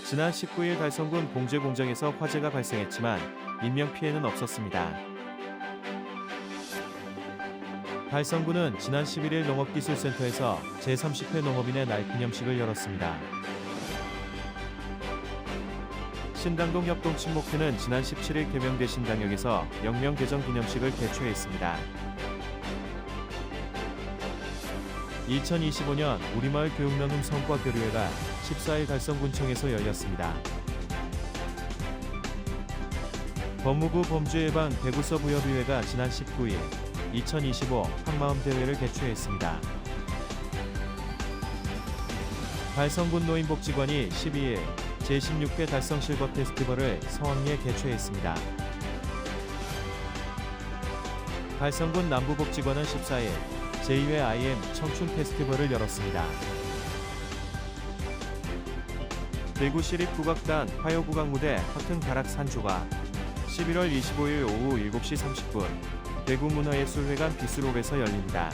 지난 19일 달성군 봉제 공장에서 화재가 발생했지만 인명피해는 없었습니다. 달성군은 지난 11일 농업기술센터에서 제30회 농업인의 날 기념식을 열었습니다. 신당동 협동친목회는 지난 17일 계명대 신당역에서 영명 개정 기념식을 개최했습니다. 2025년 우리마을 교육나눔 성과교류회가 14일 달성군청에서 열렸습니다. 법무부 범죄예방 대구서부협의회가 지난 19일 2025 한마음대회를 개최했습니다. 달성군 노인복지관이 12일 제16회 달성 실버 페스티벌을 성황리에 개최했습니다. 달성군 남부복지관은 14일 제2회 IM 청춘 페스티벌을 열었습니다. 대구시립국악단 화요국악무대 허튼 가락 산조가 11월 25일 오후 7시 30분 대구문화예술회관 비스록에서 열립니다.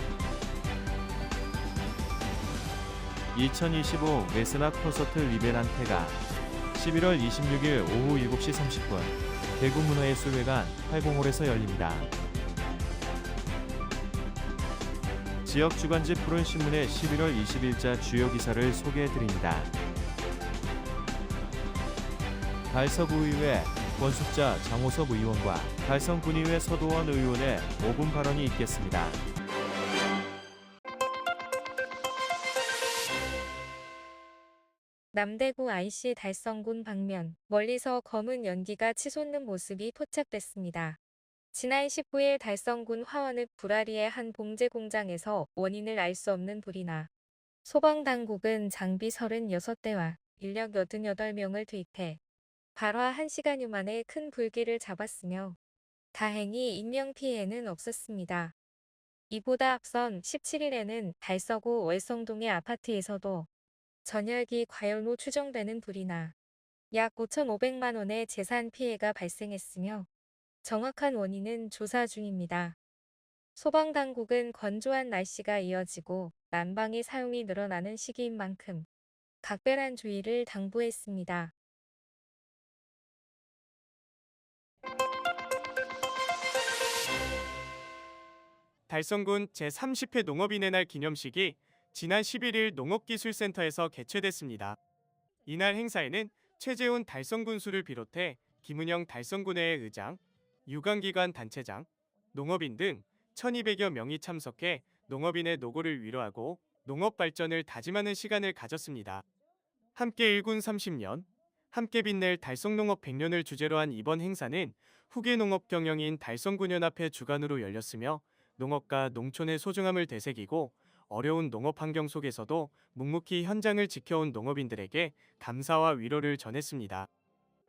2025 메스나 콘서트 리베란테가 11월 26일 오후 7시 30분 대구문화예술회관 80홀에서 열립니다. 지역 주간지 푸른신문의 11월 20일자 주요 기사를 소개해드립니다. 달서구의회 권숙자 장호섭 의원과 달성군의회 서도원 의원의 5분 발언이 있겠습니다. 남대구 IC 달성군 방면, 멀리서 검은 연기가 치솟는 모습이 포착됐습니다. 지난 19일 달성군 화원읍 불아리의 한 봉제 공장에서 원인을 알 수 없는 불이 나 소방당국은 장비 36대와 인력 88명을 투입해 발화 1시간여 만에 큰 불길을 잡았으며 다행히 인명피해는 없었습니다. 이보다 앞선 17일에는 달서구 월성동의 아파트에서도 전열기 과열로 추정되는 불이 나 약 5,500만 원의 재산 피해가 발생했으며 정확한 원인은 조사 중입니다. 소방당국은 건조한 날씨가 이어지고 난방의 사용이 늘어나는 시기인 만큼 각별한 주의를 당부했습니다. 달성군 제30회 농업인의 날 기념식이 지난 11일 농업기술센터에서 개최됐습니다. 이날 행사에는 최재훈 달성군수를 비롯해 김은영 달성군회의 의장, 유관기관 단체장, 농업인 등 1200여 명이 참석해 농업인의 노고를 위로하고 농업 발전을 다짐하는 시간을 가졌습니다. 함께 일군 30년, 함께 빛낼 달성농업 100년을 주제로 한 이번 행사는 후계농업경영인 달성군연합회 주관으로 열렸으며 농업과 농촌의 소중함을 되새기고 어려운 농업 환경 속에서도 묵묵히 현장을 지켜온 농업인들에게 감사와 위로를 전했습니다.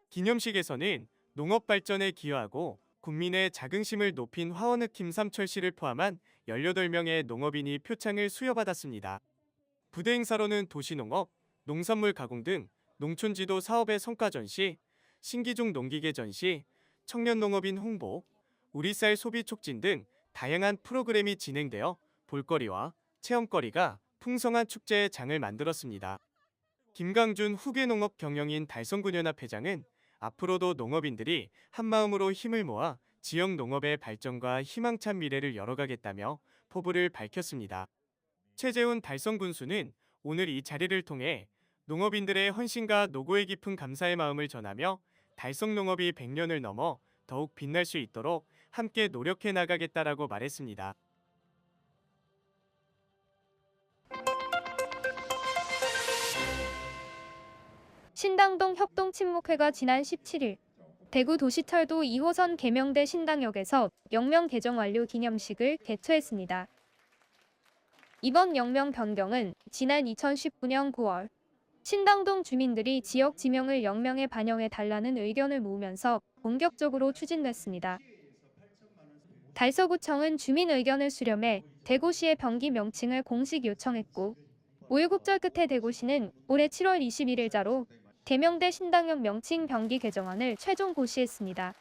기념식에서는 농업 발전에 기여하고 국민의 자긍심을 높인 화원읍 김삼철 씨를 포함한 18명의 농업인이 표창을 수여받았습니다. 부대 행사로는 도시농업, 농산물 가공 등 농촌지도 사업의 성과 전시, 신기종 농기계 전시, 청년 농업인 홍보, 우리쌀 소비 촉진 등 다양한 프로그램이 진행되어 볼거리와 체험거리가 풍성한 축제의 장을 만들었습니다. 김강준 후계농업 경영인 달성군연합회장은 앞으로도 농업인들이 한마음으로 힘을 모아 지역 농업의 발전과 희망찬 미래를 열어가겠다며 포부를 밝혔습니다. 최재훈 달성군수는 오늘 이 자리를 통해 농업인들의 헌신과 노고에 깊은 감사의 마음을 전하며 달성농업이 100년을 넘어 더욱 빛날 수 있도록 함께 노력해 나가겠다라고 말했습니다. 신당동 협동친목회가 지난 17일 대구 도시철도 2호선 계명대 신당역에서 영명 개정 완료 기념식을 개최했습니다. 이번 영명 변경은 지난 2019년 9월 신당동 주민들이 지역 지명을 영명에 반영해 달라는 의견을 모으면서 본격적으로 추진됐습니다. 달서구청은 주민 의견을 수렴해 대구시의 병기 명칭을 공식 요청했고 우여곡절 끝에 대구시는 올해 7월 21일자로 계명대 신당역 명칭 병기 개정안을 최종 고시했습니다.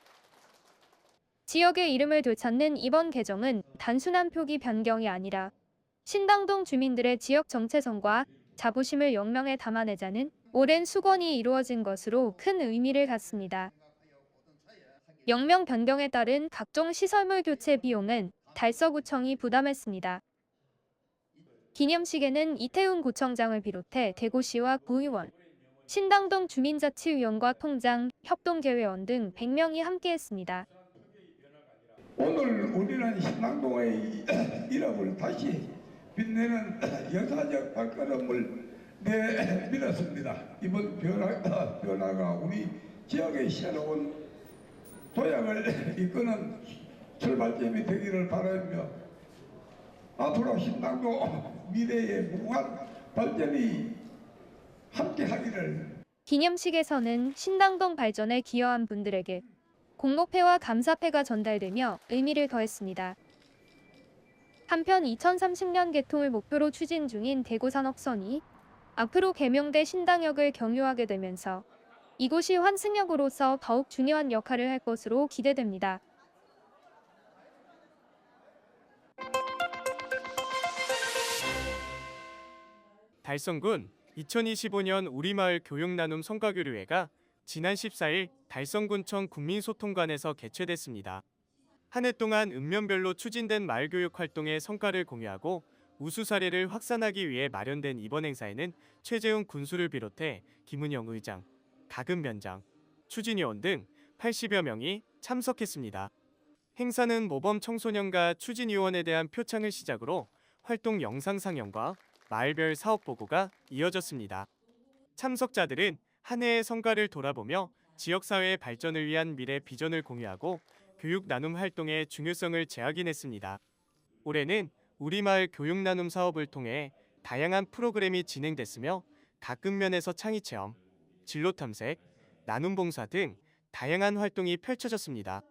지역의 이름을 되찾는 이번 개정은 단순한 표기 변경이 아니라 신당동 주민들의 지역 정체성과 자부심을 영명에 담아내자는 오랜 수건이 이루어진 것으로 큰 의미를 갖습니다. 영명 변경에 따른 각종 시설물 교체 비용은 달서구청이 부담했습니다. 기념식에는 이태훈 구청장을 비롯해 대구시와 구의원, 신당동 주민자치위원과 통장, 협동계회원 등 100명이 함께했습니다. 오늘 우리는 신당동의 이름을 다시 빛내는 역사적 발걸음을 내밀었습니다. 이번 변화가 우리 지역의 새로운 도약을 이끄는 출발점이 되기를 바라며 앞으로 신당동 미래의 무한 발전이 함께하기를. 기념식에서는 신당동 발전에 기여한 분들에게 공로패와 감사패가 전달되며 의미를 더했습니다. 한편 2030년 개통을 목표로 추진 중인 대구산업선이 앞으로 개명돼 신당역을 경유하게 되면서 이곳이 환승역으로서 더욱 중요한 역할을 할 것으로 기대됩니다. 달성군 2025년 우리마을 교육나눔 성과교류회가 지난 14일 달성군청 국민소통관에서 개최됐습니다. 한 해 동안 읍면별로 추진된 마을교육 활동의 성과를 공유하고 우수 사례를 확산하기 위해 마련된 이번 행사에는 최재훈 군수를 비롯해 김은영 의장, 가금면장, 추진위원 등 80여 명이 참석했습니다. 행사는 모범 청소년과 추진위원에 대한 표창을 시작으로 활동 영상 상영과 마을별 사업 보고가 이어졌습니다. 참석자들은 한 해의 성과를 돌아보며 지역사회의 발전을 위한 미래 비전을 공유하고 교육 나눔 활동의 중요성을 재확인했습니다. 올해는 우리마을 교육 나눔 사업을 통해 다양한 프로그램이 진행됐으며 각 읍면에서 창의체험, 진로탐색, 나눔봉사 등 다양한 활동이 펼쳐졌습니다.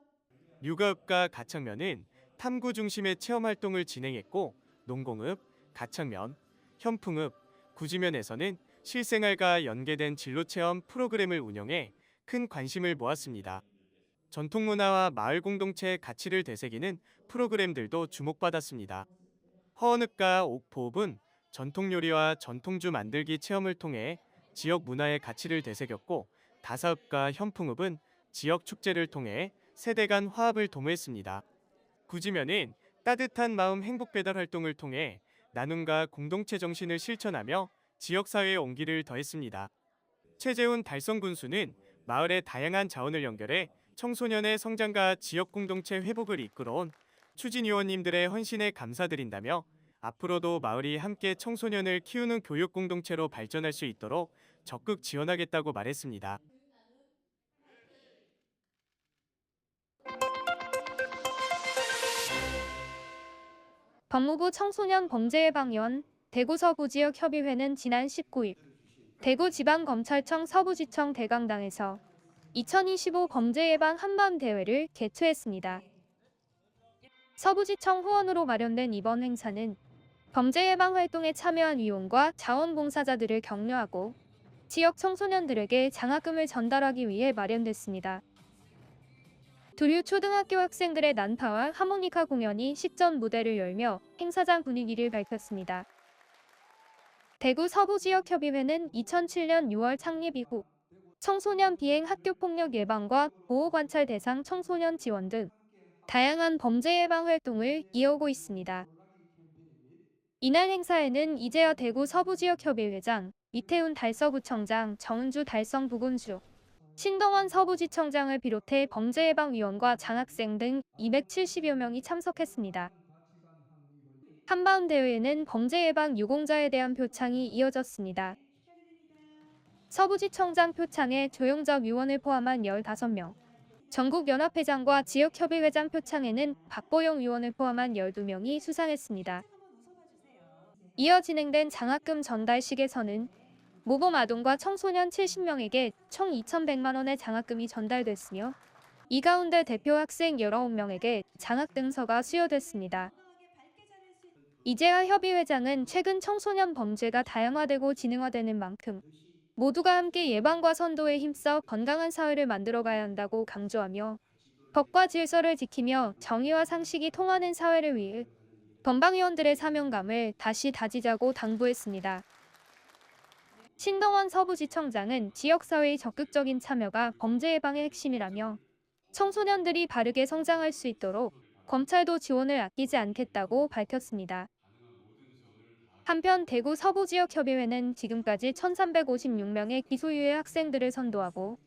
육아읍과 가창면은 탐구 중심의 체험 활동을 진행했고 농공읍, 가창면, 현풍읍, 구지면에서는 실생활과 연계된 진로체험 프로그램을 운영해 큰 관심을 모았습니다. 전통문화와 마을 공동체의 가치를 되새기는 프로그램들도 주목받았습니다. 허언읍과 옥포읍은 전통요리와 전통주 만들기 체험을 통해 지역 문화의 가치를 되새겼고 다사읍과 현풍읍은 지역 축제를 통해 세대 간 화합을 도모했습니다. 구지면은 따뜻한 마음 행복배달 활동을 통해 나눔과 공동체 정신을 실천하며 지역사회의 온기를 더했습니다. 최재훈 달성군수는 마을의 다양한 자원을 연결해 청소년의 성장과 지역 공동체 회복을 이끌어온 추진위원님들의 헌신에 감사드린다며 앞으로도 마을이 함께 청소년을 키우는 교육 공동체로 발전할 수 있도록 적극 지원하겠다고 말했습니다. 법무부 청소년 범죄예방위원 대구서부지역협의회는 지난 19일 대구지방검찰청 서부지청 대강당에서 2025 범죄예방 한마음대회를 개최했습니다. 서부지청 후원으로 마련된 이번 행사는 범죄예방 활동에 참여한 위원과 자원봉사자들을 격려하고 지역 청소년들에게 장학금을 전달하기 위해 마련됐습니다. 두류 초등학교 학생들의 난파와 하모니카 공연이 식전 무대를 열며 행사장 분위기를 밝혔습니다. 대구 서부지역협의회는 2007년 6월 창립 이후 청소년 비행 학교폭력 예방과 보호관찰 대상 청소년 지원 등 다양한 범죄 예방 활동을 이어오고 있습니다. 이날 행사에는 이재하 대구 서부지역협의회장, 이태훈 달서구청장, 정은주 달성부군수, 신동원 서부지청장을 비롯해 범죄예방위원과 장학생 등 270여 명이 참석했습니다. 한마음대회에는 범죄예방 유공자에 대한 표창이 이어졌습니다. 서부지청장 표창에 조영적 위원을 포함한 15명, 전국연합회장과 지역협의회장 표창에는 박보영 위원을 포함한 12명이 수상했습니다. 이어 진행된 장학금 전달식에서는 모범 아동과 청소년 70명에게 총 2,100만 원의 장학금이 전달됐으며 이 가운데 대표 학생 19명에게 장학증서가 수여됐습니다. 이재하 협의회장은 최근 청소년 범죄가 다양화되고 진흥화되는 만큼 모두가 함께 예방과 선도에 힘써 건강한 사회를 만들어가야 한다고 강조하며 법과 질서를 지키며 정의와 상식이 통하는 사회를 위해 건방위원들의 사명감을 다시 다지자고 당부했습니다. 신동원 서부지청장은 지역사회의 적극적인 참여가 범죄 예방의 핵심이라며 청소년들이 바르게 성장할 수 있도록 검찰도 지원을 아끼지 않겠다고 밝혔습니다. 한편 대구 서부지역협의회는 지금까지 1,356명의 기소유예 학생들을 선도하고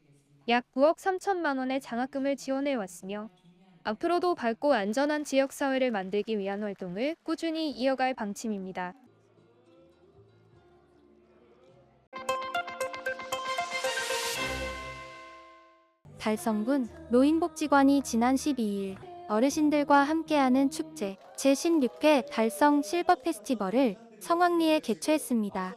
약 9억 3천만 원의 장학금을 지원해 왔으며 앞으로도 밝고 안전한 지역사회를 만들기 위한 활동을 꾸준히 이어갈 방침입니다. 달성군 노인복지관이 지난 12일 어르신들과 함께하는 축제 제16회 달성 실버 페스티벌을 성황리에 개최했습니다.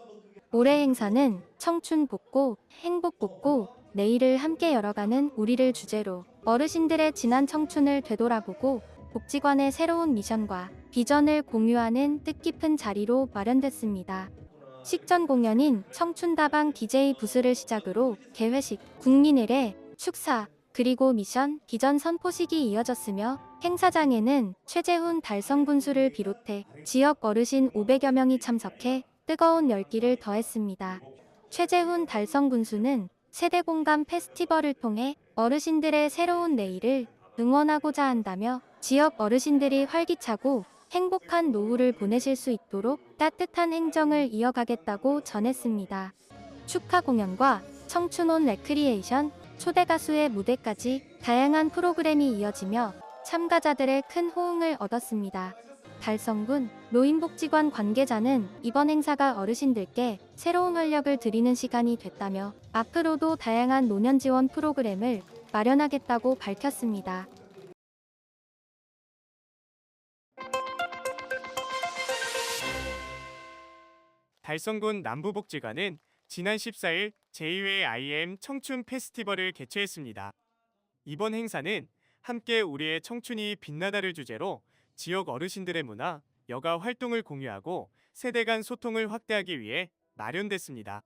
올해 행사는 청춘 복고, 행복 복고, 내일을 함께 열어가는 우리를 주제로 어르신들의 지난 청춘을 되돌아보고 복지관의 새로운 미션과 비전을 공유하는 뜻깊은 자리로 마련됐습니다. 식전 공연인 청춘다방 DJ 부스를 시작으로 개회식, 국민의례, 축사, 그리고 미션, 비전 선포식이 이어졌으며 행사장에는 최재훈 달성군수를 비롯해 지역 어르신 500여 명이 참석해 뜨거운 열기를 더했습니다. 최재훈 달성군수는 세대공감 페스티벌을 통해 어르신들의 새로운 내일을 응원하고자 한다며 지역 어르신들이 활기차고 행복한 노후를 보내실 수 있도록 따뜻한 행정을 이어가겠다고 전했습니다. 축하 공연과 청춘온 레크리에이션, 초대 가수의 무대까지 다양한 프로그램이 이어지며 참가자들의 큰 호응을 얻었습니다. 달성군 노인복지관 관계자는 이번 행사가 어르신들께 새로운 활력을 드리는 시간이 됐다며 앞으로도 다양한 노년 지원 프로그램을 마련하겠다고 밝혔습니다. 달성군 남부복지관은 지난 14일 제2회 IM 청춘 페스티벌을 개최했습니다. 이번 행사는 함께 우리의 청춘이 빛나다를 주제로 지역 어르신들의 문화, 여가 활동을 공유하고 세대 간 소통을 확대하기 위해 마련됐습니다.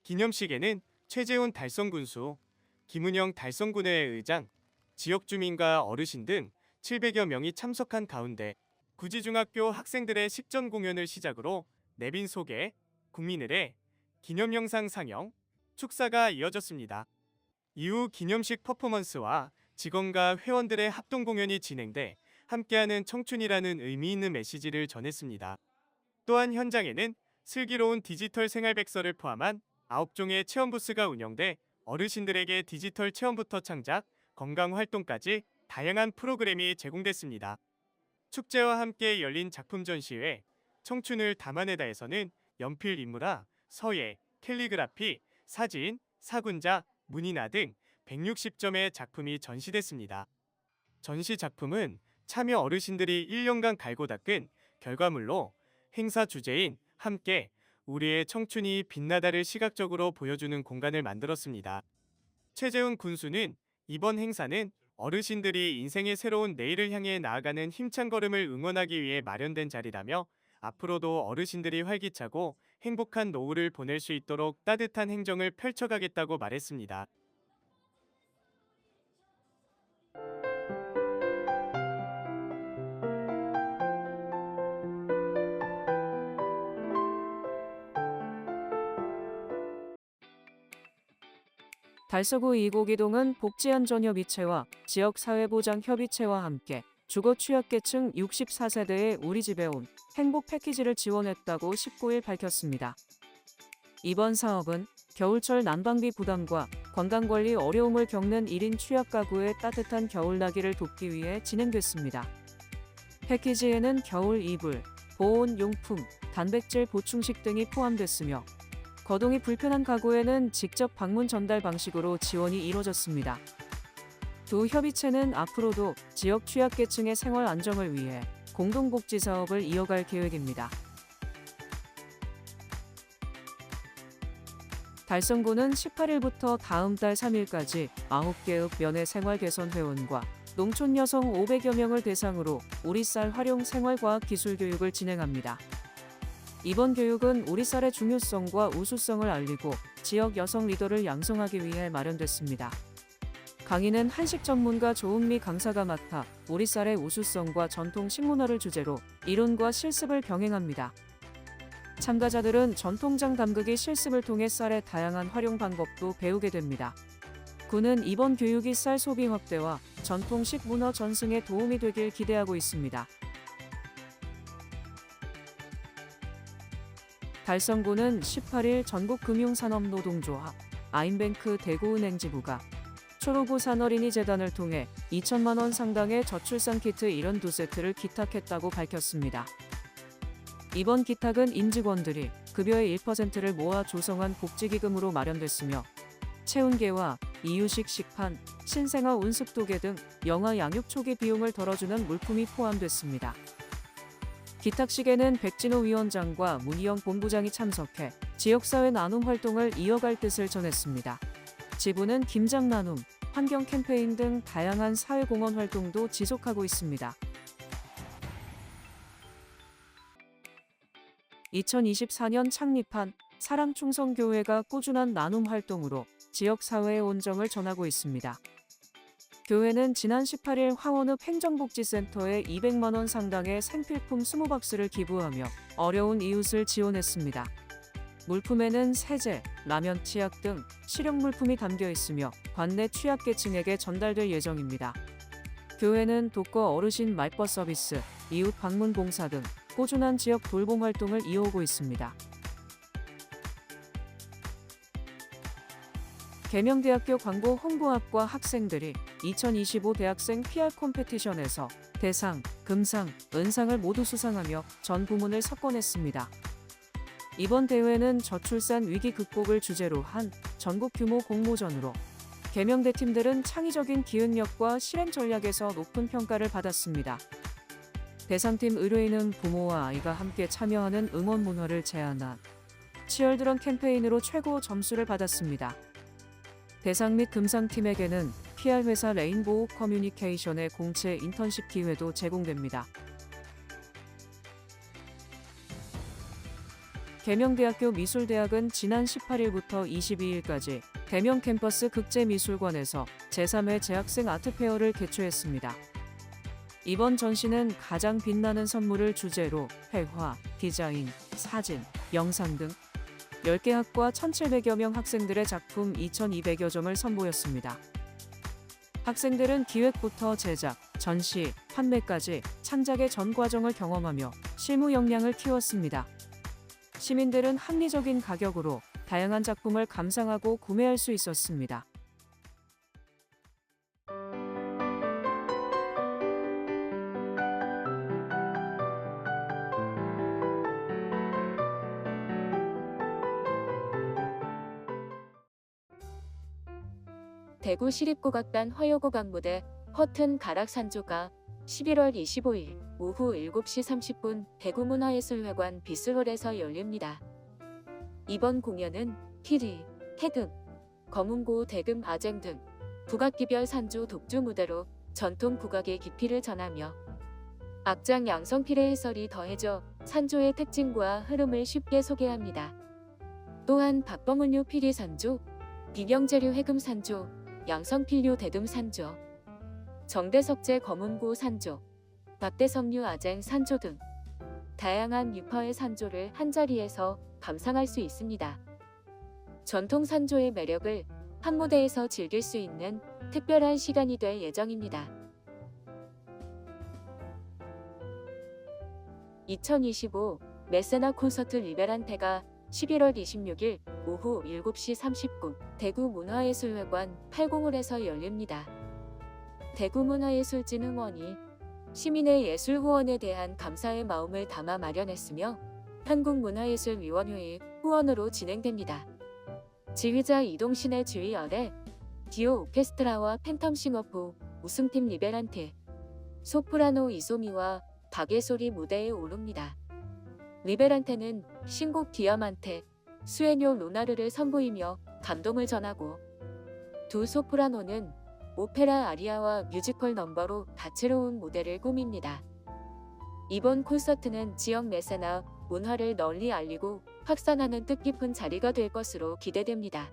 기념식에는 최재훈 달성군수, 김은영 달성군의 의장, 지역 주민과 어르신 등 700여 명이 참석한 가운데 구지중학교 학생들의 식전 공연을 시작으로 내빈 소개, 국민의례, 기념영상 상영, 축사가 이어졌습니다. 이후 기념식 퍼포먼스와 직원과 회원들의 합동 공연이 진행돼 함께하는 청춘이라는 의미 있는 메시지를 전했습니다. 또한 현장에는 슬기로운 디지털 생활백서를 포함한 9종의 체험 부스가 운영돼 어르신들에게 디지털 체험부터 창작, 건강활동까지 다양한 프로그램이 제공됐습니다. 축제와 함께 열린 작품 전시회, 청춘을 담아내다에서는 연필 인물화, 서예, 캘리그라피, 사진, 사군자, 문인화 등 160점의 작품이 전시됐습니다. 전시 작품은 참여 어르신들이 1년간 갈고 닦은 결과물로 행사 주제인 함께 우리의 청춘이 빛나다를 시각적으로 보여주는 공간을 만들었습니다. 최재훈 군수는 이번 행사는 어르신들이 인생의 새로운 내일을 향해 나아가는 힘찬 걸음을 응원하기 위해 마련된 자리라며 앞으로도 어르신들이 활기차고 행복한 노후를 보낼 수 있도록 따뜻한 행정을 펼쳐가겠다고 말했습니다. 달서구 이곡이동은 복지안전협의체와 지역사회보장협의체와 함께 주거 취약계층 64세대의 우리 집에 온 행복 패키지를 지원했다고 19일 밝혔습니다. 이번 사업은 겨울철 난방비 부담과 관광관리 어려움을 겪는 1인 취약 가구의 따뜻한 겨울나기를 돕기 위해 진행됐습니다. 패키지에는 겨울 이불, 보온 용품, 단백질 보충식 등이 포함됐으며 거동이 불편한 가구에는 직접 방문 전달 방식으로 지원이 이뤄졌습니다. 두 협의체는 앞으로도 지역 취약계층의 생활 안정을 위해 공동복지 사업을 이어갈 계획입니다. 달성군은 18일부터 다음 달 3일까지 9개의 면회 생활 개선 회원과 농촌 여성 500여 명을 대상으로 우리쌀 활용 생활과학 기술 교육을 진행합니다. 이번 교육은 우리쌀의 중요성과 우수성을 알리고 지역 여성 리더를 양성하기 위해 마련됐습니다. 강의는 한식 전문가 조은미 강사가 맡아 우리쌀의 우수성과 전통 식문화를 주제로 이론과 실습을 병행합니다. 참가자들은 전통장 담그기 실습을 통해 쌀의 다양한 활용 방법도 배우게 됩니다. 군은 이번 교육이 쌀 소비 확대와 전통식 문화 전승에 도움이 되길 기대하고 있습니다. 달성군은 18일 전국금융산업노동조합, 아임뱅크 대구은행지부가 초록우산어린이재단을 통해 2천만 원 상당의 저출산 키트 72세트를 기탁했다고 밝혔습니다. 이번 기탁은 임직원들이 급여의 1%를 모아 조성한 복지기금으로 마련됐으며 체온계와 이유식 식판, 신생아 온습도계 등 영아 양육 초기 비용을 덜어주는 물품이 포함됐습니다. 기탁식에는 백진호 위원장과 문희영 본부장이 참석해 지역사회 나눔 활동을 이어갈 뜻을 전했습니다. 지부는 김장 나눔, 환경 캠페인 등 다양한 사회공헌 활동도 지속하고 있습니다. 2024년 창립한 사랑충성교회가 꾸준한 나눔 활동으로 지역사회의 온정을 전하고 있습니다. 교회는 지난 18일 화원읍 행정복지센터에 200만 원 상당의 생필품 20박스를 기부하며 어려운 이웃을 지원했습니다. 물품에는 세제, 라면, 치약 등 실용물품이 담겨 있으며 관내 취약계층에게 전달될 예정입니다. 교회는 독거 어르신 말벗 서비스, 이웃 방문 봉사 등 꾸준한 지역 돌봄 활동을 이어오고 있습니다. 계명대학교 광고 홍보학과 학생들이 2025 대학생 PR 컴페티션에서 대상, 금상, 은상을 모두 수상하며 전 부문을 석권했습니다. 이번 대회는 저출산 위기 극복을 주제로 한 전국 규모 공모전으로 계명대 팀들은 창의적인 기획력과 실행 전략에서 높은 평가를 받았습니다. 대상팀 의뢰인은 부모와 아이가 함께 참여하는 응원 문화를 제안한 치얼드런 캠페인으로 최고 점수를 받았습니다. 대상 및 금상팀에게는 PR 회사 레인보우 커뮤니케이션의 공채 인턴십 기회도 제공됩니다. 계명대학교 미술대학은 지난 18일부터 22일까지 계명 캠퍼스 국제미술관에서 제3회 재학생 아트페어를 개최했습니다. 이번 전시는 가장 빛나는 선물을 주제로 회화, 디자인, 사진, 영상 등 10개 학과 1,700여 명 학생들의 작품 2,200여 점을 선보였습니다. 학생들은 기획부터 제작, 전시, 판매까지 창작의 전 과정을 경험하며 실무 역량을 키웠습니다. 시민들은 합리적인 가격으로 다양한 작품을 감상하고 구매할 수 있었습니다. 대구시립국악단 화요고강무대 허튼 가락산조가 11월 25일 오후 7시 30분 대구문화예술회관 비스홀에서 열립니다. 이번 공연은 키리, 태등, 검은고 대금 아쟁 등 국악기별 산조 독주 무대로 전통 국악의 깊이를 전하며 악장 양성필의 해설이 더해져 산조의 특징과 흐름을 쉽게 소개합니다. 또한 박범은요 피리 산조, 비경재류 해금 산조, 양성필류 대금 산조, 정대석제 검은고 산조, 박대성류 아쟁 산조 등 다양한 유파의 산조를 한자리에서 감상할 수 있습니다. 전통 산조의 매력을 한 무대에서 즐길 수 있는 특별한 시간이 될 예정입니다. 2025 메세나 콘서트 리베란테가 11월 26일 오후 7시 30분 대구문화예술회관 801에서 열립니다. 대구문화예술진흥원이 시민의 예술 후원에 대한 감사의 마음을 담아 마련했으며 한국문화예술위원회의 후원으로 진행됩니다. 지휘자 이동신의 지휘 아래 디오 오케스트라와 팬텀 싱어포 우승팀 리베란테, 소프라노 이소미와 박예솔이 무대에 오릅니다. 리베란테는 신곡 디아만테, 수에뇨 로나르를 선보이며 감동을 전하고 두 소프라노는 오페라 아리아와 뮤지컬 넘버로 다채로운 무대를 꾸밉니다. 이번 콘서트는 지역 메세나 문화를 널리 알리고 확산하는 뜻깊은 자리가 될 것으로 기대됩니다.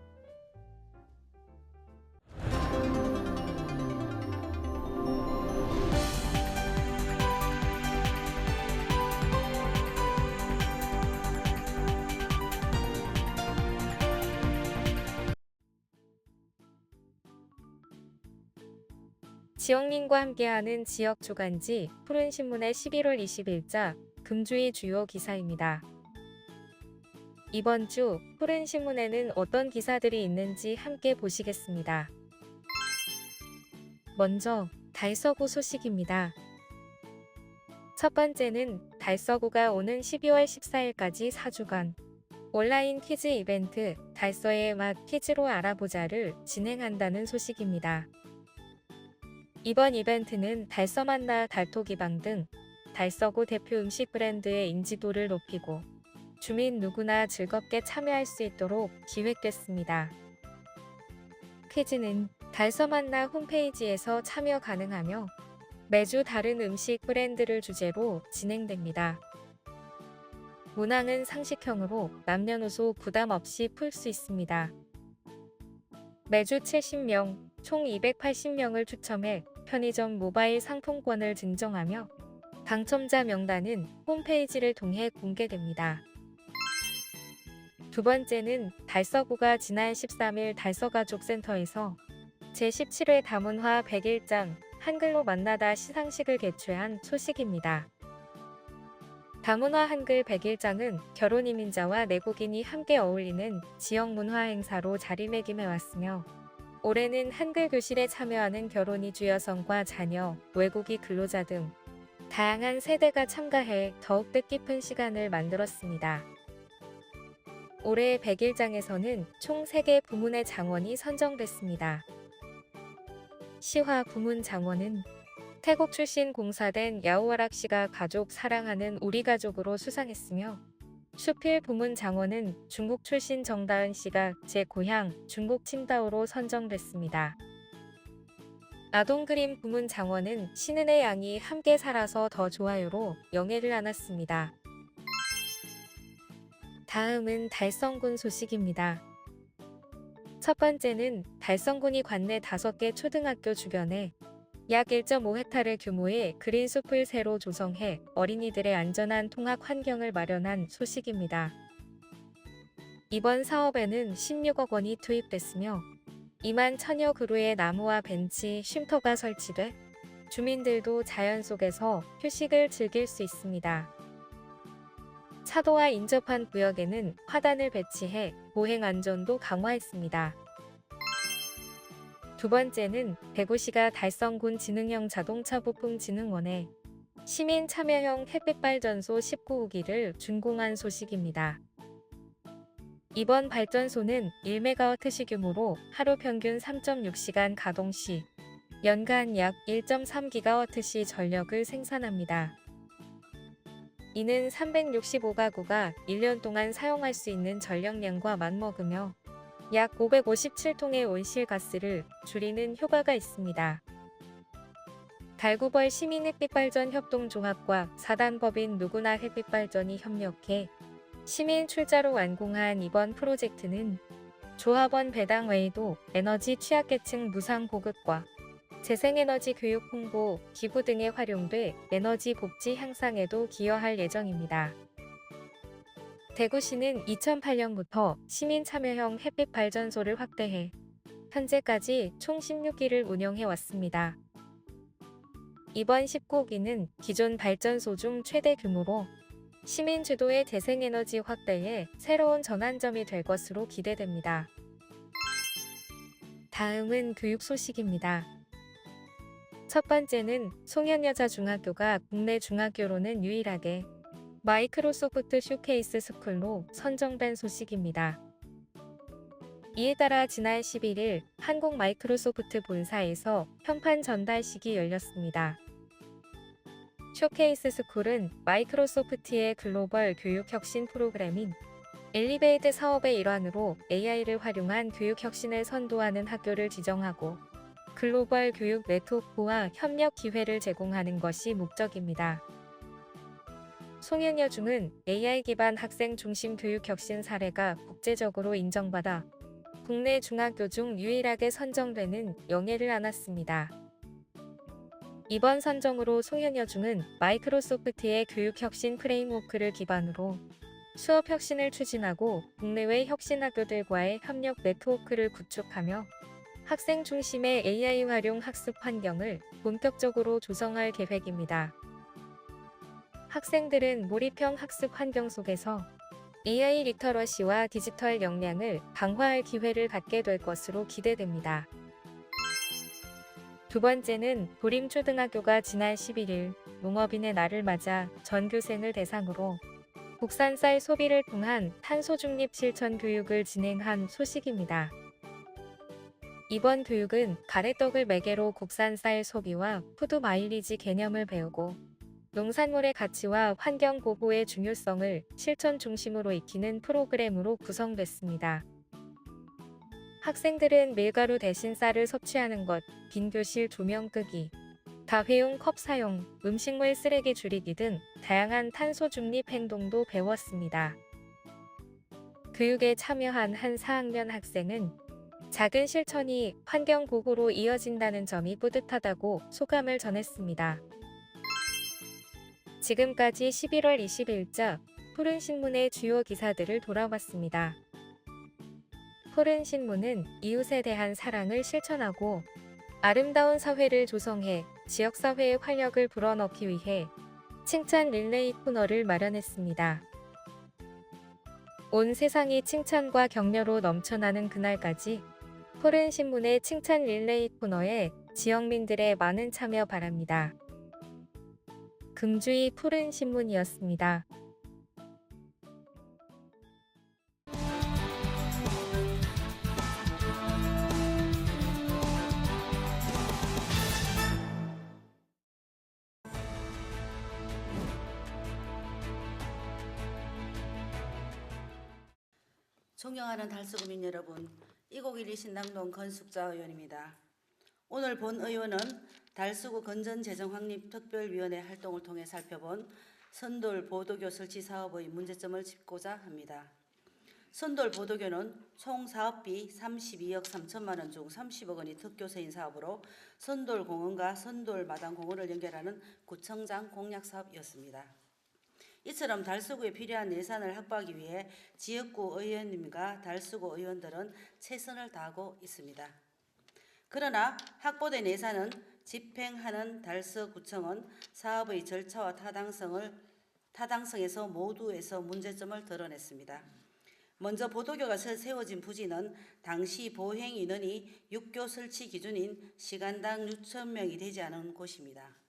지역민과 함께하는 지역 주간지 푸른신문의 11월 20일자 금주의 주요 기사입니다. 이번 주 푸른신문에는 어떤 기사들이 있는지 함께 보시겠습니다. 먼저 달서구 소식입니다. 첫 번째는 달서구가 오는 12월 14일까지 4주간 온라인 퀴즈 이벤트 달서의 맛 퀴즈로 알아보자를 진행한다는 소식입니다. 이번 이벤트는 달서 만나 달토기방 등 달서구 대표 음식 브랜드의 인지도를 높이고 주민 누구나 즐겁게 참여할 수 있도록 기획됐습니다. 퀴즈는 달서 만나 홈페이지에서 참여 가능하며 매주 다른 음식 브랜드를 주제로 진행됩니다. 문항은 상식형으로 남녀노소 부담 없이 풀 수 있습니다. 매주 70명, 총 280명을 추첨해 편의점 모바일 상품권을 증정하며 당첨자 명단은 홈페이지를 통해 공개됩니다. 두 번째는 달서구가 지난 13일 달서가족센터에서 제17회 다문화 101장 한글로 만나다 시상식을 개최한 소식입니다. 다문화 한글 101장은 결혼 이민자와 내국인이 함께 어울리는 지역 문화 행사로 자리매김해왔으며 올해는 한글 교실에 참여하는 결혼 이주 여성과 자녀, 외국인 근로자 등 다양한 세대가 참가해 더욱 뜻깊은 시간을 만들었습니다. 올해 101장에서는 총 3개 부문의 장원이 선정됐습니다. 시화 부문 장원은 태국 출신 공사된 야오와락 씨가 가족 사랑하는 우리 가족으로 수상했으며 수필 부문 장원은 중국 출신 정다은 씨가 제 고향 중국 칭다오로 선정됐습니다. 아동 그림 부문 장원은 신은의 양이 함께 살아서 더 좋아요로 영예를 안았습니다. 다음은 달성군 소식입니다. 첫 번째는 달성군이 관내 5개 초등학교 주변에 약 1.5헥타르 규모의 그린숲을 새로 조성해 어린이들의 안전한 통학 환경을 마련한 소식입니다. 이번 사업에는 16억 원이 투입됐으며 2만 1000여 그루의 나무와 벤치, 쉼터가 설치돼 주민들도 자연 속에서 휴식을 즐길 수 있습니다. 차도와 인접한 구역에는 화단을 배치해 보행 안전도 강화했습니다. 두 번째는 대구시가 달성군 지능형 자동차 부품 진흥원에 시민 참여형 햇빛발전소 19호기를 준공한 소식입니다. 이번 발전소는 1메가와트시 규모로 하루 평균 3.6시간 가동 시 연간 약 1.3기가와트시 전력을 생산합니다. 이는 365가구가 1년 동안 사용할 수 있는 전력량과 맞먹으며 약 557톤의 온실가스를 줄이는 효과가 있습니다. 달구벌 시민햇빛발전협동조합과 사단법인 누구나 햇빛발전이 협력해 시민 출자로 완공한 이번 프로젝트는 조합원 배당 외에도 에너지 취약계층 무상 보급과 재생에너지 교육 홍보, 기부 등에 활용돼 에너지 복지 향상에도 기여할 예정입니다. 대구시는 2008년부터 시민 참여형 햇빛 발전소를 확대해 현재까지 총 16기를 운영해 왔습니다. 이번 19기는 기존 발전소 중 최대 규모로 시민 주도의 재생에너지 확대에 새로운 전환점이 될 것으로 기대됩니다. 다음은 교육 소식입니다. 첫 번째는 송현여자중학교가 국내 중학교로는 유일하게 마이크로소프트 쇼케이스 스쿨로 선정된 소식입니다. 이에 따라 지난 11일 한국 마이크로소프트 본사에서 현판 전달식이 열렸습니다. 쇼케이스 스쿨은 마이크로소프트의 글로벌 교육 혁신 프로그램인 엘리베이트 사업의 일환으로 AI를 활용한 교육 혁신을 선도하는 학교를 지정하고 글로벌 교육 네트워크와 협력 기회를 제공하는 것이 목적입니다. 송현여중은 AI 기반 학생 중심 교육 혁신 사례가 국제적으로 인정받아 국내 중학교 중 유일하게 선정되는 영예를 안았습니다. 이번 선정으로 송현여중은 마이크로소프트의 교육 혁신 프레임워크를 기반으로 수업 혁신을 추진하고 국내외 혁신 학교들과의 협력 네트워크를 구축하며 학생 중심의 AI 활용 학습 환경을 본격적으로 조성할 계획입니다. 학생들은 몰입형 학습 환경 속에서 AI 리터러시와 디지털 역량을 강화할 기회를 갖게 될 것으로 기대됩니다. 두 번째는 도림초등학교가 지난 11일 농업인의 날을 맞아 전교생을 대상으로 국산 쌀 소비를 통한 탄소 중립 실천 교육을 진행한 소식입니다. 이번 교육은 가래떡을 매개로 국산 쌀 소비와 푸드 마일리지 개념을 배우고 농산물의 가치와 환경 보호의 중요성을 실천 중심으로 익히는 프로그램으로 구성됐습니다. 학생들은 밀가루 대신 쌀을 섭취하는 것, 빈 교실 조명 끄기, 다회용 컵 사용, 음식물 쓰레기 줄이기 등 다양한 탄소 중립 행동도 배웠습니다. 교육에 참여한 한 4학년 학생은 작은 실천이 환경 보호로 이어진다는 점이 뿌듯하다고 소감을 전했습니다. 지금까지 11월 20일자 푸른신문의 주요 기사들을 돌아봤습니다. 푸른신문은 이웃에 대한 사랑을 실천하고 아름다운 사회를 조성해 지역사회의 활력을 불어넣기 위해 칭찬 릴레이 코너를 마련했습니다. 온 세상이 칭찬과 격려로 넘쳐나는 그날까지 푸른신문의 칭찬 릴레이 코너에 지역민들의 많은 참여 바랍니다. 금주의 푸른신문이었습니다. 존경하는 달서구민 여러분, 이곡일이 신당동 건숙자 의원입니다. 오늘 본 의원은 달서구 건전재정확립특별위원회 활동을 통해 살펴본 선돌 보도교 설치 사업의 문제점을 짚고자 합니다. 선돌 보도교는 총 사업비 32억 3천만 원 중 30억 원이 특교세인 사업으로 선돌 공원과 선돌 마당 공원을 연결하는 구청장 공약 사업이었습니다. 이처럼 달서구에 필요한 예산을 확보하기 위해 지역구 의원님과 달서구 의원들은 최선을 다하고 있습니다. 그러나 확보된 예산은 집행하는 달서구청은 사업의 절차와 타당성에서 모두에서 문제점을 드러냈습니다. 먼저 보도교가 세워진 부지는 당시 보행 인원이 6교 설치 기준인 시간당 6,000명이 되지 않은 곳입니다.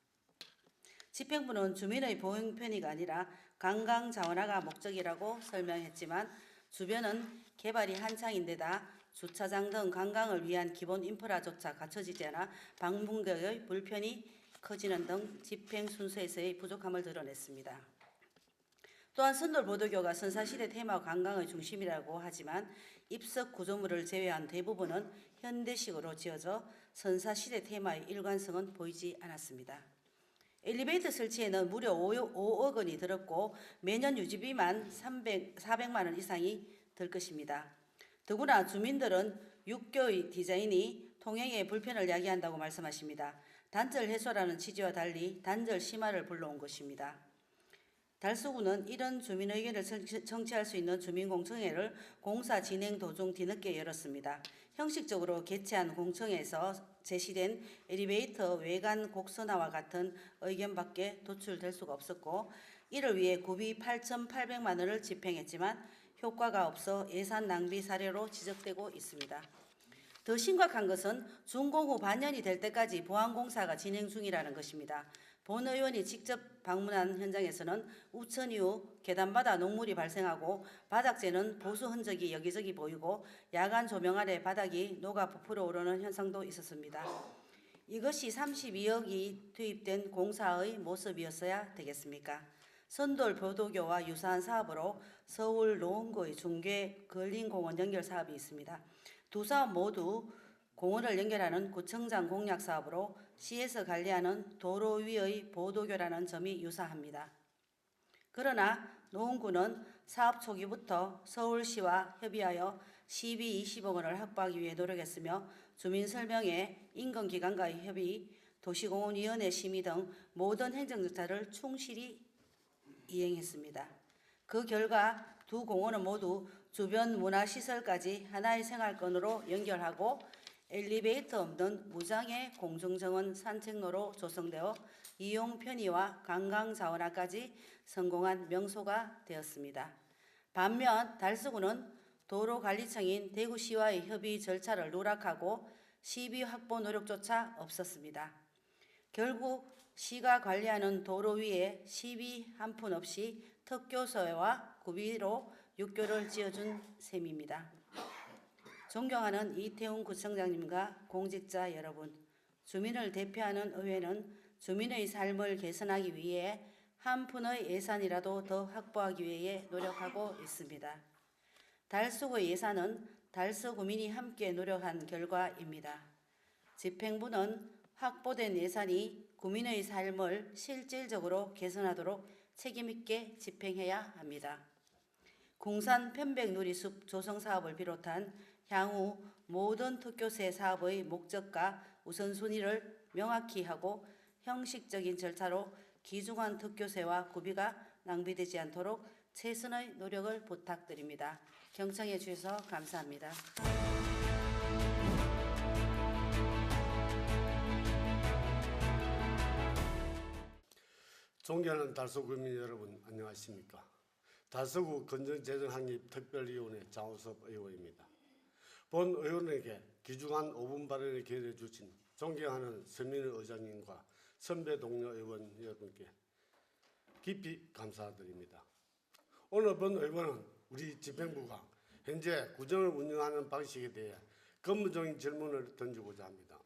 집행부는 주민의 보행 편의가 아니라 관광 자원화가 목적이라고 설명했지만 주변은 개발이 한창인데다 주차장 등 관광을 위한 기본 인프라조차 갖춰지지 않아 방문객의 불편이 커지는 등 집행 순서에서의 부족함을 드러냈습니다. 또한 선돌 보도교가 선사시대 테마 관광의 중심이라고 하지만 입석 구조물을 제외한 대부분은 현대식으로 지어져 선사시대 테마의 일관성은 보이지 않았습니다. 엘리베이터 설치에는 무려 5억 원이 들었고 매년 유지비만 400만 원 이상이 들 것입니다. 더구나 주민들은 6교의 디자인이 통행에 불편을 야기한다고 말씀하십니다. 단절 해소라는 취지와 달리 단절 심화를 불러온 것입니다. 달서구는 이런 주민 의견을 청취할 수 있는 주민공청회를 공사 진행 도중 뒤늦게 열었습니다. 형식적으로 개최한 공청회에서 제시된 엘리베이터 외관 곡선화와 같은 의견밖에 도출될 수가 없었고 이를 위해 구비 8,800만 원을 집행했지만 효과가 없어 예산 낭비 사례로 지적되고 있습니다. 더 심각한 것은 준공 후 반년이 될 때까지 보안공사가 진행 중이라는 것입니다. 본 의원이 직접 방문한 현장에서는 우천 이후 계단바다 녹물이 발생하고 바닥재는 보수 흔적이 여기저기 보이고 야간 조명 아래 바닥이 녹아 부풀어 오르는 현상도 있었습니다. 이것이 32억이 투입된 공사의 모습이었어야 되겠습니까? 선돌 보도교와 유사한 사업으로 서울 노원구의 중계 근린공원 연결 사업이 있습니다. 두 사업 모두 공원을 연결하는 구청장 공약 사업으로 시에서 관리하는 도로 위의 보도교라는 점이 유사합니다. 그러나 노원구는 사업 초기부터 서울시와 협의하여 시비 20억 원을 확보하기 위해 노력했으며 주민설명회, 인권기관과의 협의, 도시공원위원회 심의 등 모든 행정절차를 충실히 이행했습니다. 그 결과 두 공원은 모두 주변 문화시설까지 하나의 생활권으로 연결하고 엘리베이터 없는 무장의 공중정원 산책로로 조성되어 이용 편의와 관광 자원화까지 성공한 명소가 되었습니다. 반면 달서구는 도로관리청인 대구시와의 협의 절차를 누락하고 시비 확보 노력조차 없었습니다. 결국 시가 관리하는 도로 위에 시비 한 푼 없이 특교소와 구비로 육교를 지어준 셈입니다. 존경하는 이태훈 구청장님과 공직자 여러분, 주민을 대표하는 의회는 주민의 삶을 개선하기 위해 한 푼의 예산이라도 더 확보하기 위해 노력하고 있습니다. 달서구의 예산은 달서구민이 함께 노력한 결과입니다. 집행부는 확보된 예산이 구민의 삶을 실질적으로 개선하도록 책임있게 집행해야 합니다. 궁산 편백누리숲 조성 사업을 비롯한 향후 모든 특교세 사업의 목적과 우선순위를 명확히 하고 형식적인 절차로 귀중한 특교세와 구비가 낭비되지 않도록 최선의 노력을 부탁드립니다. 경청해 주셔서 감사합니다. 존경하는 달서구 국민 여러분, 안녕하십니까? 달서구 건전재정항입 특별위원회 장우섭 의원입니다. 본 의원에게 귀중한 5분 발언을 기회해 주신 존경하는 서민의 의장님과 선배 동료 의원 여러분께 깊이 감사드립니다. 오늘 본 의원은 우리 집행부가 현재 구청을 운영하는 방식에 대해 근본적인 질문을 던지고자 합니다.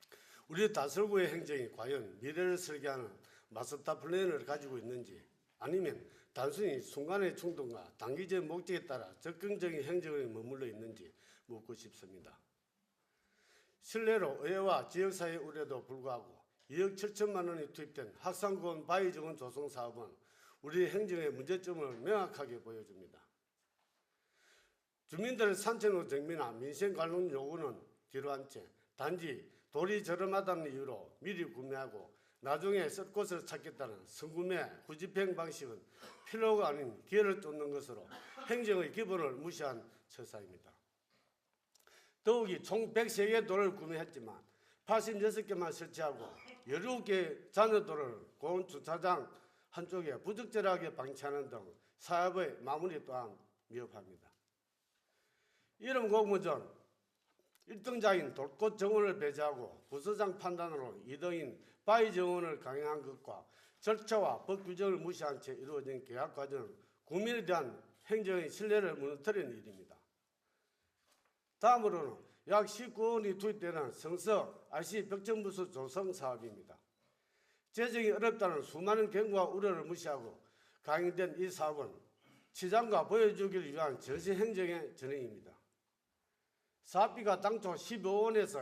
우리 달서구의 행정이 과연 미래를 설계하는 마스터 플랜을 가지고 있는지, 아니면 단순히 순간의 충동과 단기적 목적에 따라 적극적인 행정에 머물러 있는지 묻고 싶습니다. 실례로 의회와 지역사회 우려도 불구하고 2억 7천만 원이 투입된 학상공원 바위 정원 조성 사업은 우리 행정의 문제점을 명확하게 보여줍니다. 주민들의 산책로 정비나 민생 관련 요구는 뒤로한 채 단지 돌이 저렴하다는 이유로 미리 구매하고 나중에 쓸 곳을 찾겠다는 선구매 구집행 방식은 필요가 아닌 기회를 쫓는 것으로 행정의 기본을 무시한 처사입니다. 더욱이 총 103개 도로를 구매했지만 86개만 설치하고 17개 잔여도로를 공원 주차장 한쪽에 부적절하게 방치하는 등 사업의 마무리 또한 미흡합니다. 이런 공무전 1등자인 돌꽃 정원을 배제하고 부서장 판단으로 2등인 바위 정원을 강행한 것과 절차와 법 규정을 무시한 채 이루어진 계약 과정은 국민에 대한 행정의 신뢰를 무너뜨리는 일입니다. 다음으로는 약 19원이 투입되는 성서 RC 벽정부수 조성 사업입니다. 재정이 어렵다는 수많은 경고와 우려를 무시하고 강행된 이 사업은 시장과 보여주기를 위한 전시 행정의 전형입니다. 사업비가 당초 15원에서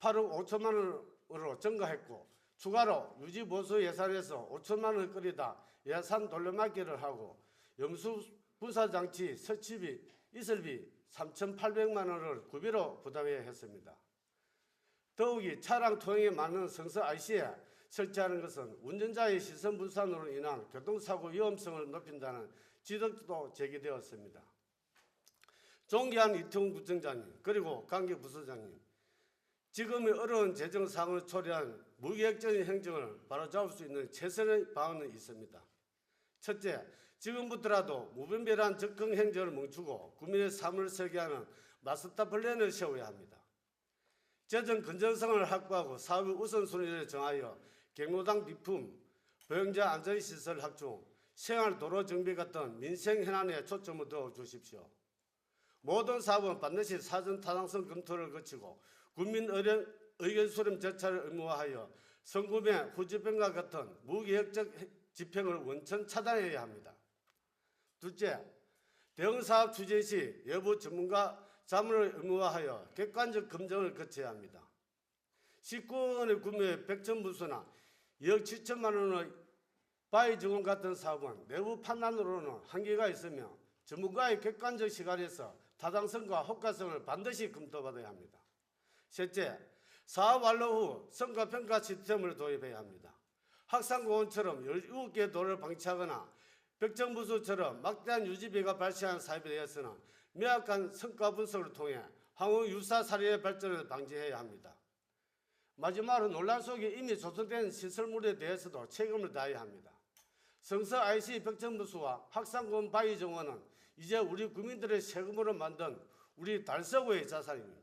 18억 5천만 원으로 증가했고 추가로 유지보수 예산에서 5천만 원을 끌이다 예산 돌려막기를 하고 염수 분사장치 설치비, 이설비 3,800만 원을 구비로 부담해야 했습니다. 더욱이 차량 통행에 맞는 성서 IC에 설치하는 것은 운전자의 시선 분산으로 인한 교통사고 위험성을 높인다는 지적도 제기되었습니다. 존경한 이태훈 구청장님 그리고 관계 부서장님, 지금의 어려운 재정 상황을 초래한 무계획적인 행정을 바로잡을 수 있는 최선의 방안은 있습니다. 첫째, 지금부터라도 무분별한 적극 행정을 멈추고 국민의 삶을 설계하는 마스터 플랜을 세워야 합니다. 재정 건전성을 확보하고 사업의 우선순위를 정하여 경로당 비품, 보행자 안전시설 확충, 생활도로 정비 같은 민생 현안에 초점을 두어 주십시오. 모든 사업은 반드시 사전 타당성 검토를 거치고 국민 의견 수렴 절차를 의무화하여 선구매, 후집행과 같은 무계획적 집행을 원천 차단해야 합니다. 둘째, 대응사업 추진 시 여부 전문가 자문을 의무화하여 객관적 검증을 거쳐야 합니다. 19원의 구매 백천부수나 2억 7천만 원의 바위 정원 같은 사업은 내부 판단으로는 한계가 있으며 전문가의 객관적 시각에서 타당성과 효과성을 반드시 검토받아야 합니다. 셋째, 사업 완료 후 성과평가 시스템을 도입해야 합니다. 학상공원처럼 17개 도로를 방치하거나 백정부수처럼 막대한 유지비가 발생한 사업에 대해서는 명확한 성과 분석을 통해 항우 유사 살인의 발전을 방지해야 합니다. 마지막으로 논란 속에 이미 조성된 시설물에 대해서도 책임을 다해야 합니다. 성서 IC 벽정부수와 확산군 바위정원은 이제 우리 국민들의 세금으로 만든 우리 달서구의 자산입니다.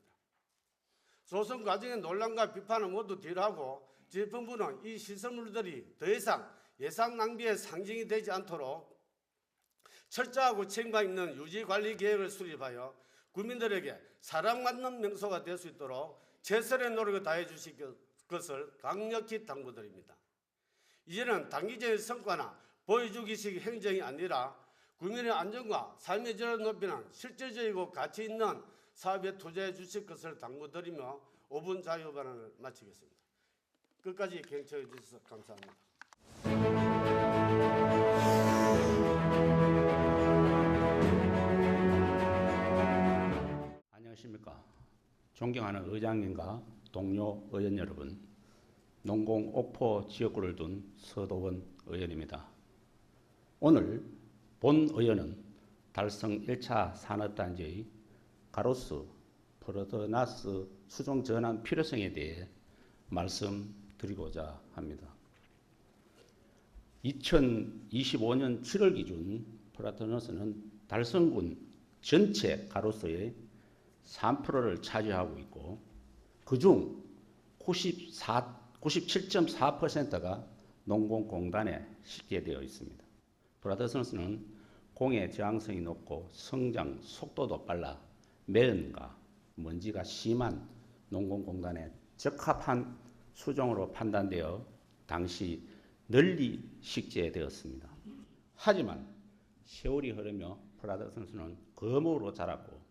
조성 과정의 논란과 비판을 모두 뒤로하고 재정부는 이 시설물들이 더 이상 예산 낭비의 상징이 되지 않도록 철저하고 책임감 있는 유지관리 계획을 수립하여 국민들에게 사랑받는 명소가 될 수 있도록 최선의 노력을 다해 주실 것을 강력히 당부드립니다. 이제는 단기적인 성과나 보여주기식 행정이 아니라 국민의 안전과 삶의 질을 높이는 실질적이고 가치 있는 사업에 투자해 주실 것을 당부드리며 5분 자유 발언을 마치겠습니다. 끝까지 경청해 주셔서 감사합니다. 안녕하십니까. 존경하는 의장님과 동료 의원 여러분, 농공 옥포 지역구를 둔 서도원 의원입니다. 오늘 본 의원은 달성 1차 산업단지의 가로수, 프로드나스 수종 전환 필요성에 대해 말씀드리고자 합니다. 2025년 7월 기준 프라터너스는 달성군 전체 가로수의 3%를 차지하고 있고 그중 97.4%가 농공공단에 식재되어 있습니다. 프라터너스는 공해 저항성이 높고 성장 속도도 빨라 매연과 먼지가 심한 농공공단에 적합한 수종으로 판단되어 당시 널리 식재되었습니다. 하지만 세월이 흐르며 프라터너스는 거목으로 자랐고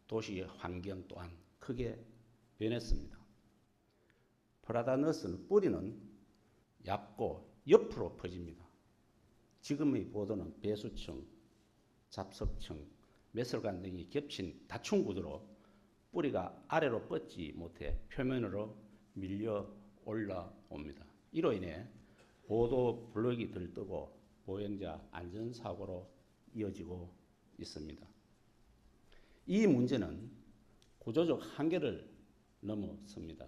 도시 환경 또한 크게 변했습니다. 프라터너스 뿌리는 얇고 옆으로 퍼집니다. 지금의 보도는 배수층, 잡석층, 매설관 등이 겹친 다층 구조로 뿌리가 아래로 뻗지 못해 표면으로 밀려 올라옵니다. 이로 인해 보도 블록이 들뜨고 보행자 안전사고로 이어지고 있습니다. 이 문제는 구조적 한계를 넘어섭니다.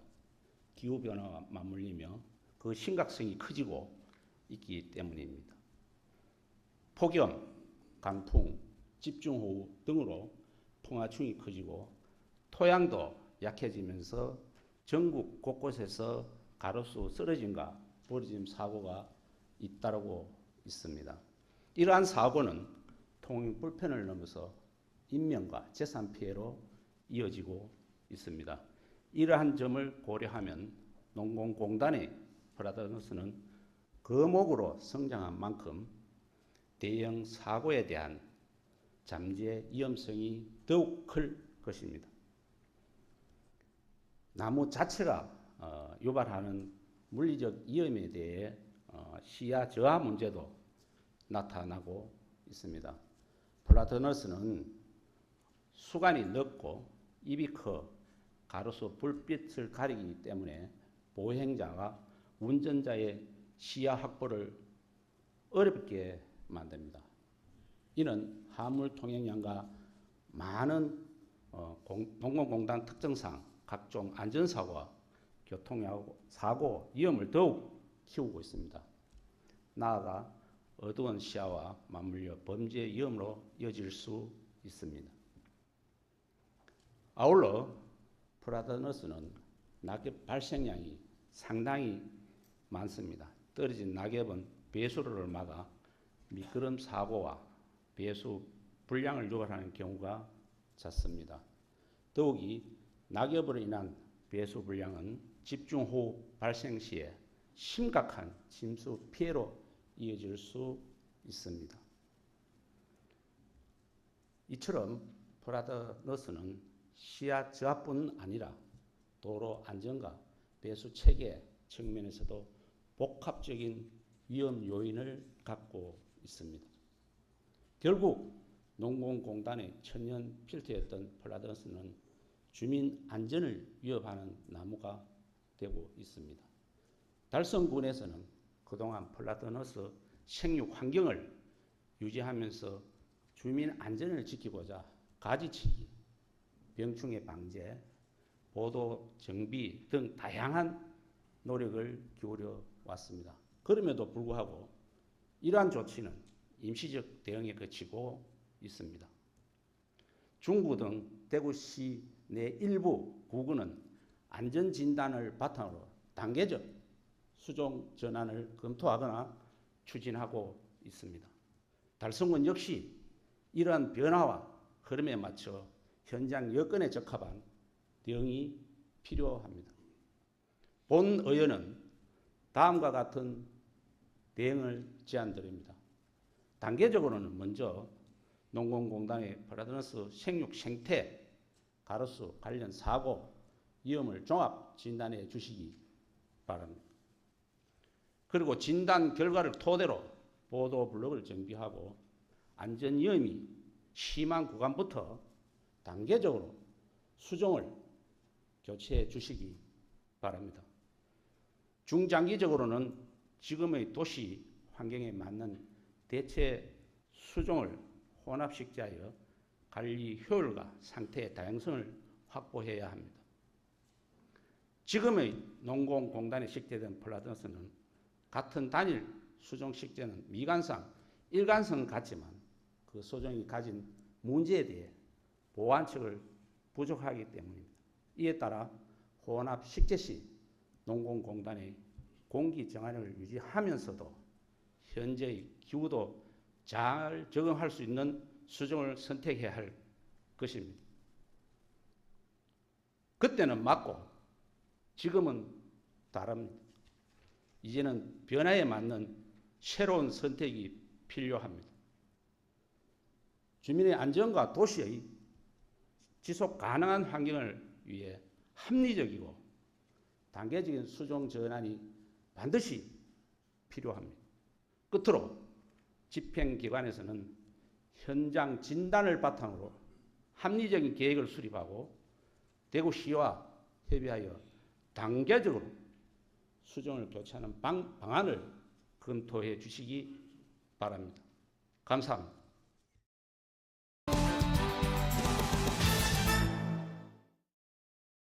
기후변화와 맞물리며 그 심각성이 커지고 있기 때문입니다. 폭염, 강풍, 집중호우 등으로 풍화충이 커지고 토양도 약해지면서 전국 곳곳에서 가로수 쓰러짐과 버려짐 사고가 잇따르고 있습니다. 이러한 사고는 통행 불편을 넘어서 인명과 재산 피해로 이어지고 있습니다. 이러한 점을 고려하면 농공공단의 프라터너스는 거목으로 성장한 만큼 대형 사고에 대한 잠재 위험성이 더욱 클 것입니다. 나무 자체가 유발하는 물리적 위험에 대해 시야 저하 문제도 나타나고 있습니다. 프라터너스는 수간이 넓고 입이 커 가로수 불빛을 가리기 때문에 보행자가 운전자의 시야 확보를 어렵게 만듭니다. 이는 화물 통행량과 많은 공공공단 특성상 각종 안전사고와 교통사고 위험을 더욱 키우고 있습니다. 나아가 어두운 시야와 맞물려 범죄 위험으로 이어질 수 있습니다. 아울러 프라터너스는 낙엽 발생량이 상당히 많습니다. 떨어진 낙엽은 배수로를 막아 미끄럼 사고와 배수 불량을 유발하는 경우가 잦습니다. 더욱이 낙엽으로 인한 배수 불량은 집중호우 발생 시에 심각한 침수 피해로 이어질 수 있습니다. 이처럼 프라터너스는 시야 저하뿐 아니라 도로 안전과 배수 체계 측면에서도 복합적인 위험 요인을 갖고 있습니다. 결국 농공공단의 천연 필터였던 프라터너스는 주민 안전을 위협하는 나무가 되고 있습니다. 달성군에서는 그동안 프라터너스 생육 환경을 유지하면서 주민 안전을 지키고자 가지치기, 병충해 방제, 보도 정비 등 다양한 노력을 기울여 왔습니다. 그럼에도 불구하고 이러한 조치는 임시적 대응에 그치고 있습니다. 중구 등 대구시 내 일부 구구는 안전진단을 바탕으로 단계적 수종 전환을 검토하거나 추진하고 있습니다. 달성군 역시 이러한 변화와 흐름에 맞춰 현장 여건에 적합한 대응이 필요합니다. 본 의원은 다음과 같은 대응을 제안드립니다. 단계적으로는 먼저 농공공단의 플라드너스 생육 생태 가로수 관련 사고 위험을 종합 진단해 주시기 바랍니다. 그리고 진단 결과를 토대로 보도 블록을 정비하고 안전 위험이 심한 구간부터 단계적으로 수종을 교체해 주시기 바랍니다. 중장기적으로는 지금의 도시 환경에 맞는 대체 수종을 혼합식재하여 관리 효율과 상태의 다양성을 확보해야 합니다. 지금의 농공공단에 식재된 플라드너스는 같은 단일 수종 식재는 미관상 일관성은 같지만 그 수종이 가진 문제에 대해 보완책을 부족하기 때문입니다. 이에 따라 혼합 식재 시 농공공단의 공기 정화력을 유지하면서도 현재의 기후도 잘 적응할 수 있는 수종을 선택해야 할 것입니다. 그때는 맞고 지금은 다릅니다. 이제는 변화에 맞는 새로운 선택이 필요합니다. 주민의 안전과 도시의 지속 가능한 환경을 위해 합리적이고 단계적인 수종 전환이 반드시 필요합니다. 끝으로 집행기관에서는 현장 진단을 바탕으로 합리적인 계획을 수립하고 대구시와 협의하여 단계적으로 수종을 교체하는 방안을 검토해 주시기 바랍니다. 감사합니다.